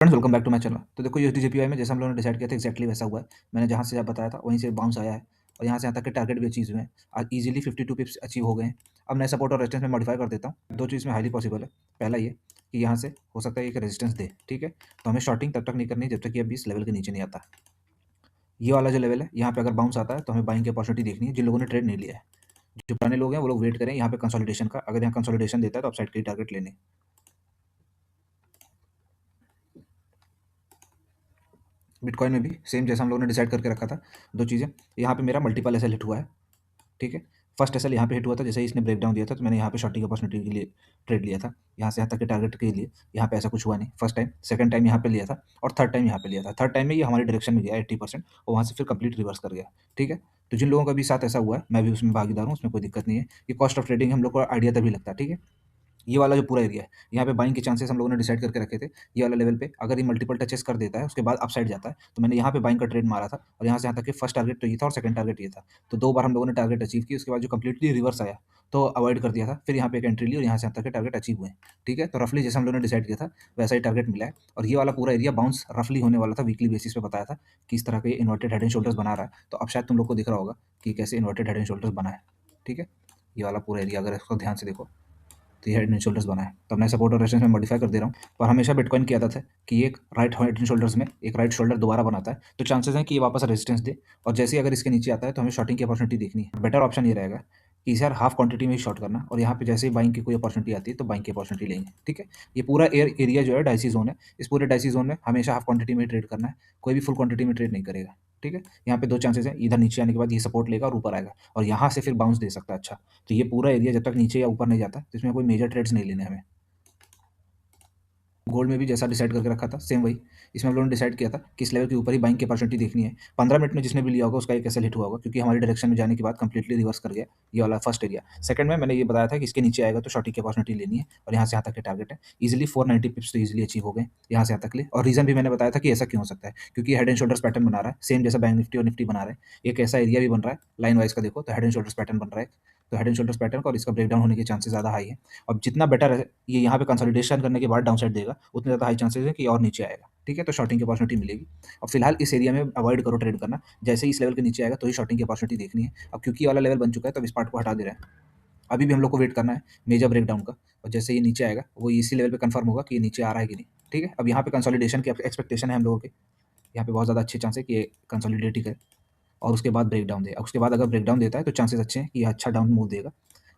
Friends welcome back to my channel. तो देखो USD JPY में जैसा हम लोगों ने डिसाइड किया था एक्जैक्टली वैसा हुआ है। मैंने जहाँ से बताया था वहीं से बाउंस आया है और यहाँ से यहाँ तक के टारगेट भी अचीव हुए हैं। आज इजीली 52 पिप्स अचीव हो गए हैं। अब मैं सपोर्ट और रेजिस्टेंस में मॉडिफाई कर देता हूँ। दो चीज़ में हाईली पॉसिबल है। पहला ये कि यहाँ से हो सकता है एक रेजिस्टेंस दे, ठीक है। तो हमें शॉर्टिंग तब तक नहीं करनी जब तक कि अभी इस लेवल के नीचे नहीं आता। ये वाला जो लेवल है यहाँ पे अगर बाउंस आता है तो हमें बाइंग की अपॉर्चुनिटी देखनी है जिन लोगों ने ट्रेड नहीं लिया है। जो पुराने लोग हैं वो लोग वेट करें यहाँ पे कंसोलिडेशन का। अगर यहाँ कंसोलिडेशन देता है तो अपसाइड के टारगेट लेने। बिटकॉइन में भी सेम जैसा हम लोगों ने डिसाइड करके रखा था। दो चीज़ें, यहाँ पे मेरा मल्टीपल एसएल हिट हुआ है, ठीक है। फर्स्ट एसएल यहाँ पे हिट हुआ था, जैसे ही इसने ब्रेक डाउन दिया था तो मैंने यहाँ पे शॉर्टिंग अपॉर्चुनिटी के लिए ट्रेड लिया था। यहाँ से यहाँ तक के टारगेट के लिए यहाँ पे ऐसा कुछ हुआ नहीं फर्स्ट टाइम। सेकंड टाइम यहाँ पे लिया था और थर्ड टाइम यहाँ पे लिया था। थर्ड टाइम में ये हमारी डायरेक्शन में गया 80% और वहाँ से फिर कंप्लीट रिवर्स कर गया, ठीक है। तो जिन लोगों का भी साथ ऐसा हुआ है मैं भी उसमें भागीदार हूँ, उसमें कोई दिक्कत नहीं है। ये कॉस्ट ऑफ ट्रेडिंग हम लोग को आइडिया तभी लगता है, ठीक है। ये वाला जो पूरा एरिया है यहाँ पे बाइंग के चांसेस हम लोगों ने डिसाइड करके रखे थे। ये वाला लेवल पे अगर ये मल्टीपल टचेस कर देता है उसके बाद अपसाइड जाता है तो मैंने यहाँ पे बाइंग का ट्रेड मारा था और यहाँ से यहाँ तक कि फर्स्ट टारगेट तो ये था और सेकंड टारगेट ये था। तो दो बार हम लोगों ने टारगेट अचीव की, उसके बाद जो कंप्लीटली रिवर्स आया तो अवॉइड कर दिया था। फिर यहाँ पे एक एंट्री ली और यहाँ से यहाँ तक के टारगेट अचीव हुए, ठीक है। तो रफली जैसे हम लोगों ने डिसाइड किया था वैसा ही टारगेट मिला है। और ये वाला पूरा एरिया बाउंस रफली होने वाला था, वीकली बेसिस पे बताया था कि इस तरह के इन्वर्टेड हेड एंड शोल्डर्स बना रहा है। तो अब शायद तुम लोग को दिख रहा होगा कि कैसे इन्वर्टेड हेड एंड शोल्डर्स बना है, ठीक है। ये वाला पूरा एरिया अगर इसको ध्यान से देखो तो ये हेड एंड शोल्डर्स बना है। तो मैं सपोर्ट और रेजिस्टेंस में मॉडिफाई कर दे रहा हूँ। पर हमेशा बिटकॉइन की आदत है कि एक राइट हेड एंड शोल्डर्स में एक राइट शोल्डर दोबारा बनाता है तो चांसेस हैं कि ये वापस रेजिस्टेंस दे। और जैसे ही अगर इसके नीचे आता है तो हमें शॉर्टिंग की अपॉर्चुनिटी देखनी है। बेटर ऑप्शन ये रहेगा कि इसे यार हाफ क्वांटिटी में ही शॉर्ट करना और यहाँ पे जैसे ही बाइंग की कोई अपॉर्चुनिटी आती है तो बाइंग की अपॉर्चुनिटी लेंगे, ठीक है। ये पूरा एरिया जो है डाइसी जोन है। इस पूरे डाइसी जोन में हमेशा हाफ क्वांटिटी में ट्रेड करना है, कोई भी फुल क्वांटिटी में ट्रेड नहीं करेगा, ठीक है। यहाँ पे दो चांसेस हैं, इधर नीचे आने के बाद ये सपोर्ट लेगा और ऊपर आएगा और यहाँ से फिर बाउंस दे सकता है। अच्छा, तो ये पूरा एरिया जब तक नीचे या ऊपर नहीं जाता तो इसमें कोई मेजर ट्रेड्स नहीं लेने हमें। गोल्ड में भी जैसा डिसाइड करके रखा था सेम वही। इसमें हम लोगों ने डिसाइड किया था कि इस लेवल के ऊपर ही बाइंग की अपॉर्चुनिटी देखनी है। 15 मिनट में जिसने भी लिया होगा उसका एक ऐसा हिट हुआ होगा क्योंकि हमारी डायरेक्शन में जाने के बाद कंप्लीटली रिवर्स कर गया ये वाला फर्स्ट एरिया। सेकंड में मैंने ये बताया था कि इसके नीचे आएगा तो शॉर्टिंग की अपॉर्चुनिटी लेनी है और यहाँ से यहाँ तक के टारगेट है। इजिली 490 पिप्स तो इजिली अचीव हो गए यहाँ से यहाँ तक ले। और रीजन भी मैंने बताया था कि ऐसा क्यों हो सकता है, क्योंकि हेड एंड शोल्डर्स पैटर्न बना रहा है सेम जैसा बैंक निफ्टी और निफ्टी बना रहे हैं। एक ऐसा एरिया भी बन रहा है लाइन वाइज का, देखो तो हेड एंड शोल्डर्स पैटर्न बन रहा है। तो हेड एंड शोल्डर्स पैटर्न का और इसका ब्रेकडाउन होने के चांसेस ज़्यादा हाई है। और जितना बेटर है ये यहाँ पे कंसोलिडेशन करने के बाद डाउन साइड देगा उतने ज़्यादा हाई चांसेस है कि और नीचे आएगा, ठीक है। तो शॉर्टिंग की अपॉर्चुनिटी मिलेगी। और फिलहाल इस एरिया में अवॉइड करो ट्रेड करना। जैसे ही इस लेवल के नीचे आएगा तो ही शॉर्टिंग की अपॉर्चुनिटी देखनी है। अब क्योंकि ये वाला लेवल बन चुका है तो अब इस पार्ट को हटा दे रहे हैं। अभी भी हम लोग को वेट करना है मेजर ब्रेकडाउन का। और जैसे ये नीचे आएगा वो इसी लेवल पे कंफर्म होगा कि ये नीचे आ रहा है कि नहीं, ठीक है। अब यहाँ पे कंसोलिडेशन की एक्सपेक्टेशन है हम लोगों के। यहाँ पे बहुत ज़्यादा अच्छे चांस है कि ये कंसोलिडेट ही करे और उसके बाद ब्रेकडाउन दे। उसके बाद अगर ब्रेकडाउन देता है तो चांसेस अच्छे हैं कि ये अच्छा डाउन मूव देगा।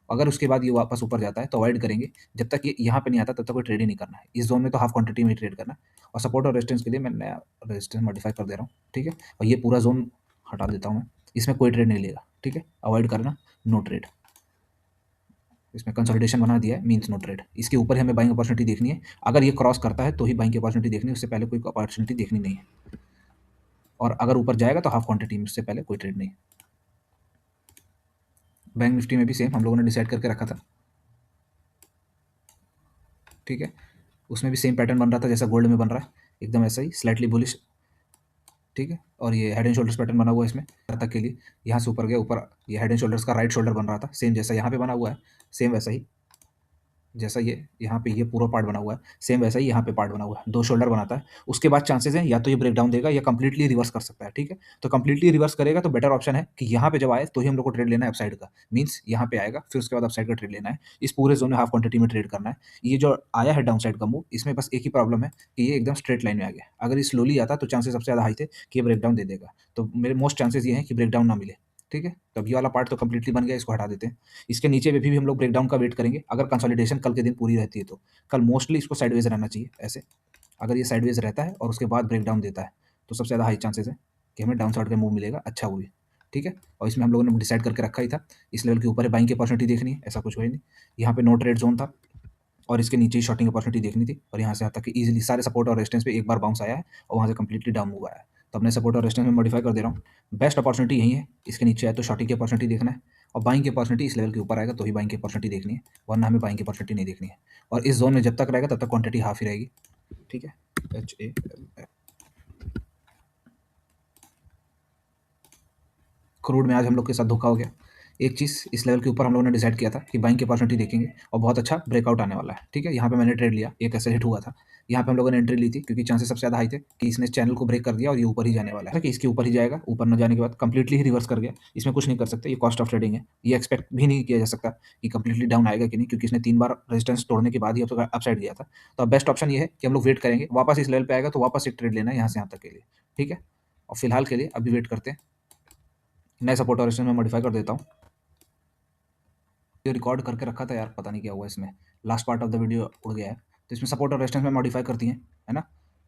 अगर उसके बाद ये वापस ऊपर जाता है तो अवॉइड करेंगे। जब तक ये यहाँ पे नहीं आता तब तक कोई ट्रेड ही नहीं करना है। इस जोन में तो हाफ क्वांटिटी में ही ट्रेड करना है। और सपोर्ट और रेजिस्टेंस के लिए मैं नया रेजिस्टेंस मॉडिफाई कर दे रहा हूँ, ठीक है। और ये पूरा जोन हटा देता हूँ मैं, इसमें कोई ट्रेड नहीं लेगा, ठीक है। अवॉइड करना, नो ट्रेड। इसमें कंसोलिडेशन बना दिया है, मीन्स नो ट्रेड। इसके ऊपर ही हमें बाइंग अपॉर्चुनिटी देखनी है। अगर ये क्रॉस करता है तो ही बाइंग की अपॉर्चुनिटी देखनी है, उससे पहले कोई अपॉर्चुनिटी देखनी नहीं है। और अगर ऊपर जाएगा तो हाफ क्वांटिटी में, उससे पहले कोई ट्रेड नहीं। बैंक निफ्टी में भी सेम हम लोगों ने डिसाइड करके रखा था, ठीक है। उसमें भी सेम पैटर्न बन रहा था जैसा गोल्ड में बन रहा है, एकदम ऐसा ही स्लाइटली बुलिश, ठीक है। और ये हेड एंड शोल्डर्स पैटर्न बना हुआ है इसमें तक के लिए। यहाँ से ऊपर गया, ऊपर ये हेड एंड शोल्डर्स का राइट शोल्डर बन रहा था सेम जैसा यहाँ पे बना हुआ है, सेम वैसा ही जैसा ये यहाँ पे ये पूरा पार्ट बना हुआ है सेम वैसा ही यहाँ पे पार्ट बना हुआ है। दो शोल्डर बनाता है, उसके बाद चांसेस हैं या तो ये ब्रेक डाउन देगा या कंप्लीटली रिवर्स कर सकता है, ठीक है। तो कंप्लीटली रिवर्स करेगा तो बेटर ऑप्शन है कि यहाँ पे जब आए तो ही हम लोग को ट्रेड लेना है अपसाइड का। मीन्स यहाँ पे आएगा फिर उसके बाद अपसाइड का ट्रेड लेना है। इस पूरे जोन में हाफ क्वांटिटी में ट्रेड करना है। ये जो आया है डाउन साइड का मूव, इसमें बस एक ही प्रॉब्लम है कि ये एकदम स्ट्रेट लाइन में आ गया। अगर ये स्लोली आता तो चांसेस सबसे ज़्यादा हाई थे कि ये ब्रेक डाउन दे देगा। तो मेरे मोस्ट चांसेस ये हैं कि ब्रेक डाउन ना मिले, ठीक है। तब ये वाला पार्ट तो कंप्लीटली बन गया, इसको हटा देते हैं। इसके नीचे में भी हम लोग ब्रेकडाउन का वेट करेंगे। अगर कंसोलिडेशन कल के दिन पूरी रहती है तो कल मोस्टली इसको साइडवेज रहना चाहिए ऐसे। अगर ये साइडवेज रहता है और उसके बाद ब्रेकडाउन देता है तो सबसे ज़्यादा हाई चांसेस है कि हमें डाउन साइड का मूव मिलेगा, अच्छा वो भी, ठीक है। और इसमें हम लोगों ने डिसाइड करके रखा ही था इस लेवल के ऊपर बाइंग की अपॉर्चुनिटी देखनी है, ऐसा कुछ हुआ ही नहीं। यहाँ पे नो ट्रेड जोन था और इसके नीचे ही शॉर्टिंग अपॉर्चुनिटी देखनी थी। और यहाँ से यहाँ तक कि ईजिली सारे सपोर्ट और रेजिस्टेंस पे एक बार बाउंस आया है और वहाँ से कंप्लीटली डाउन मूव आया है। तो अपने सपोर्ट और रेजिस्टेंस में मॉडिफाई कर दे रहा हूँ। बेस्ट अपॉर्चुनिटी यही है, इसके नीचे आए तो शॉर्टिंग की अपॉर्चुनिटी देखना है और बाइंग की अपॉर्चुनिटी इस लेवल के ऊपर आएगा तो ही बाइंग की अपॉर्चुनिटी देखनी है, वरना हमें बाइंग की अपॉर्चुनिटी नहीं देखनी है। और इस जोन में जब तक रहेगा तब तक क्वांटिटी हाफ ही रहेगी, ठीक है। HALF क्रूड में आज हम लोग के साथ धोखा हो गया। एक चीज़ इस लेवल के ऊपर हम लोगों ने डिसाइड किया था कि बाइंग की अपॉर्चुनिटी देखेंगे और बहुत अच्छा ब्रेकआउट आने वाला है, ठीक है? यहाँ पे मैंने ट्रेड लिया, एक ऐसे हिट हुआ था। यहाँ पे हम लोगों ने एंट्री ली थी क्योंकि चांसेस सबसे ज़्यादा हाई थे कि इसने चैनल को ब्रेक कर दिया और ये ऊपर ही जाने वाला है कि इसके ऊपर ही जाएगा, ऊपर न जाने के बाद कंप्लीटली ही रिवर्स कर गया। इसमें कुछ नहीं कर सकते, ये कॉस्ट ऑफ ट्रेडिंग है। ये एक्सपेक्ट भी नहीं किया जा सकता कि कंप्लीटली डाउन आएगा कि नहीं, क्योंकि इसने 3 बार रेजिस्टेंस तोड़ने के बाद ही अपसाइड गया था। तो अब बेस्ट ऑप्शन ये है कि हम लोग वेट करेंगे, वापस इस लेवल पे आएगा तो वापस एक ट्रेड लेना है यहाँ से यहाँ तक के लिए, ठीक है? और फिलहाल के लिए अभी वेट करते हैं। नए सपोर्ट और रेजिस्टेंस में मॉडिफाई कर देता हूँ। ये रिकॉर्ड करके रखा था यार, पता नहीं क्या हुआ इसमें, last part of the video उड़ गया है। तो इसमें सपोर्ट और रेजिस्टेंस में मॉडिफाई करती हैं, है ना?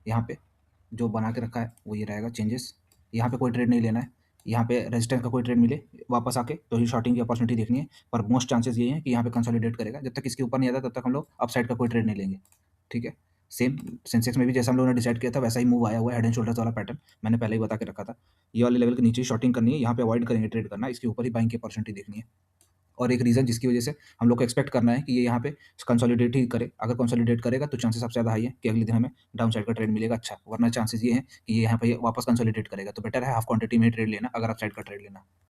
यहाँ पे जो बना के रखा है वो ये रहेगा चेंजेस। यहाँ पे कोई ट्रेड नहीं लेना है। यहाँ पे रेजिस्टेंस का कोई ट्रेड मिले वापस आके तो ही शॉर्टिंग की अपॉर्चुनिटी देखनी है, पर मोस्ट चांसेस ये हैं कि यहाँ पे कंसोलिडेट करेगा। जब तक इसके ऊपर नहीं आता तब तक हम लोग अपसाइड का कोई ट्रेड नहीं लेंगे, ठीक है? सेम सेंसेक्स में भी जैसा हम लोगों ने डिसाइड किया था वैसा ही मूव आया हुआ है, हेड एंड शोल्डर्स वाला पैटर्न मैंने पहले ही बता के रखा था। ये वाले लेवल के नीचे ही शॉर्टिंग करनी है, यहाँ पे अवॉइड करेंगे ट्रेड करना, इसके ऊपर ही बाइंग की अपॉर्चुनिटी देखनी है। और एक रीज़न जिसकी वजह से हम लोग को एक्सपेक्ट करना है कि ये यहाँ पे कंसोलिडेट ही करे। अगर कंसोलिडेट करेगा तो चांसेस सबसे ज़्यादा हाई है कि अगले दिन हमें डाउन साइड का ट्रेड मिलेगा अच्छा, वरना चांसेस ये हैं कि ये यहाँ पे वापस कंसोलिडेट करेगा। तो बेटर है हाफ क्वांटिटी में ही ट्रेड लेना अगर अपसाइड का ट्रेड लेना।